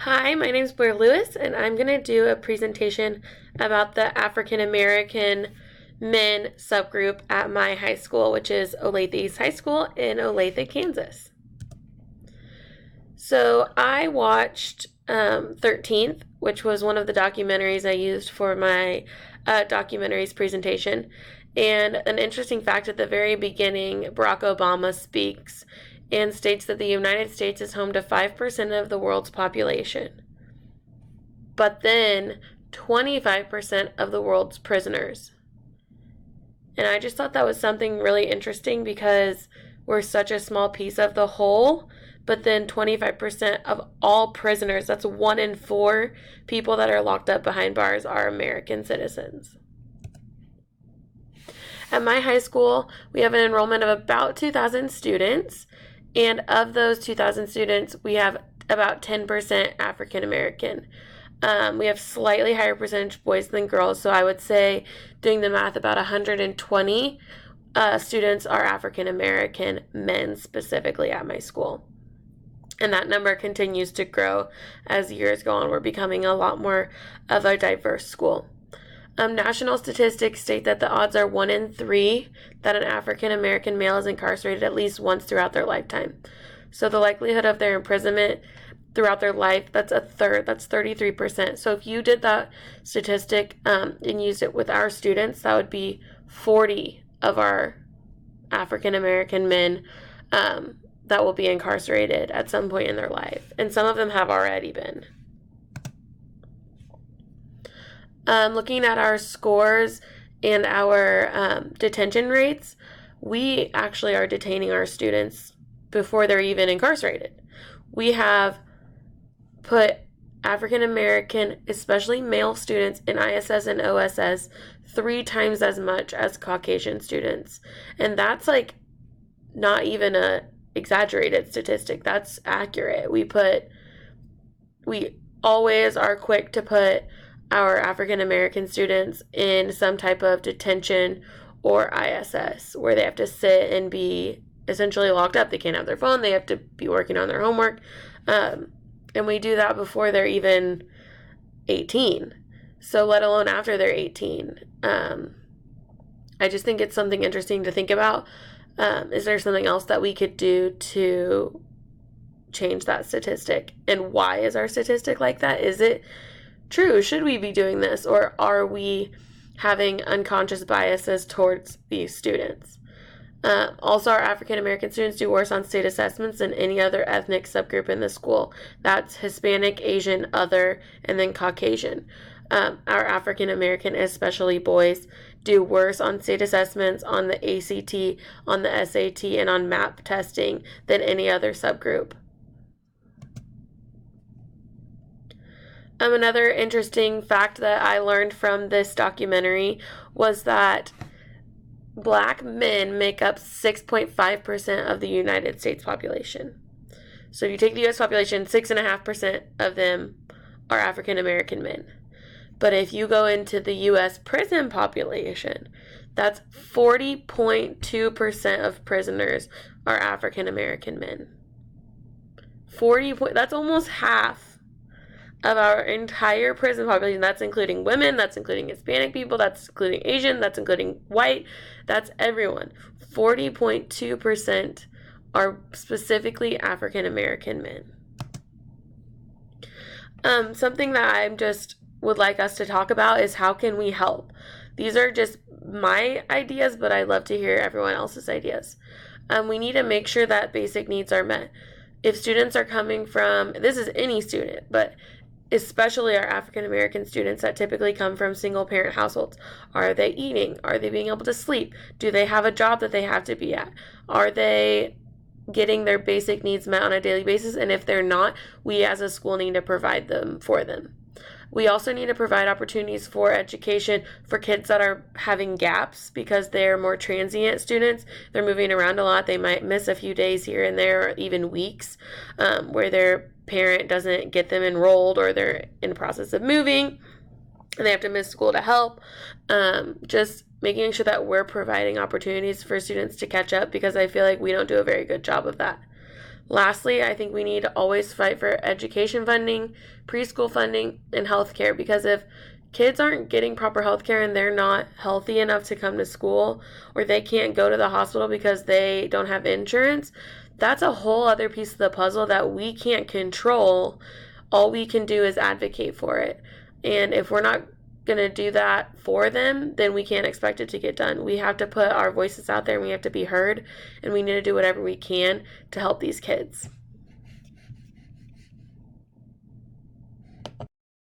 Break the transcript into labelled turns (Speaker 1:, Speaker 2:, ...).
Speaker 1: Hi, my name is Blair Lewis, and I'm going to do a presentation about the African American men subgroup at my high school, which is Olathe East High School in Olathe, Kansas. So I watched 13th, which was one of the documentaries I used for my documentaries presentation. And an interesting fact at the very beginning, Barack Obama speaks and states that the United States is home to 5% of the world's population, but then 25% of the world's prisoners. And I just thought that was something really interesting because we're such a small piece of the whole, but then 25% of all prisoners, that's 1 in 4 people that are locked up behind bars, are American citizens. At my high school, we have an enrollment of about 2,000 students, and of those 2,000 students, we have about 10% African American. We have slightly higher percentage boys than girls, so I would say, doing the math, about 120 students are African American men specifically at my school. And that number continues to grow as years go on. We're becoming a lot more of a diverse school. National statistics state that the odds are 1 in 3 that an African American male is incarcerated at least once throughout their lifetime. So the likelihood of their imprisonment throughout their life, that's a third, that's 33%. So if you did that statistic and used it with our students, that would be 40 of our African American men that will be incarcerated at some point in their life. And some of them have already been. Looking at our scores and our detention rates, we actually are detaining our students before they're even incarcerated. We have put African American, especially male students, in ISS and OSS 3 times as much as Caucasian students. And that's like not even a exaggerated statistic. That's accurate. We always are quick to put our African American students in some type of detention or ISS where they have to sit and be essentially locked up. They can't have their phone. They have to be working on their homework. And we do that before they're even 18. So let alone after they're 18. I just think it's something interesting to think about. Is there something else that we could do to change that statistic? And why is our statistic like that? Is it true? Should we be doing this? Or are we having unconscious biases towards these students? Also, our African American students do worse on state assessments than any other ethnic subgroup in the school. That's Hispanic, Asian, other, and then Caucasian. Our African American, especially boys, do worse on state assessments, on the ACT, on the SAT, and on MAP testing than any other subgroup. Another interesting fact that I learned from this documentary was that Black men make up 6.5% of the United States population. So if you take the U.S. population, 6.5% of them are African American men. But if you go into the U.S. prison population, that's 40.2% of prisoners are African American men. That's almost half of our entire prison population. That's including women, that's including Hispanic people, that's including Asian, that's including white, that's everyone. 40.2% are specifically African American men. Something that I'm just would like us to talk about is how can we help? These are just my ideas, but I'd love to hear everyone else's ideas. We need to make sure that basic needs are met. If students are coming from, this is any student, but especially our African American students that typically come from single parent households. Are they eating? Are they being able to sleep? Do they have a job that they have to be at? Are they getting their basic needs met on a daily basis? And if they're not, we as a school need to provide them for them. We also need to provide opportunities for education for kids that are having gaps because they're more transient students. They're moving around a lot. They might miss a few days here and there or even weeks where their parent doesn't get them enrolled or they're in the process of moving and they have to miss school to help. Just making sure that we're providing opportunities for students to catch up because I feel like we don't do a very good job of that. Lastly, I think we need to always fight for education funding, preschool funding, and healthcare, because if kids aren't getting proper healthcare and they're not healthy enough to come to school, or they can't go to the hospital because they don't have insurance, that's a whole other piece of the puzzle that we can't control. All we can do is advocate for it. And if we're not going to do that for them, then we can't expect it to get done. We have to put our voices out there and we have to be heard, and we need to do whatever we can to help these kids.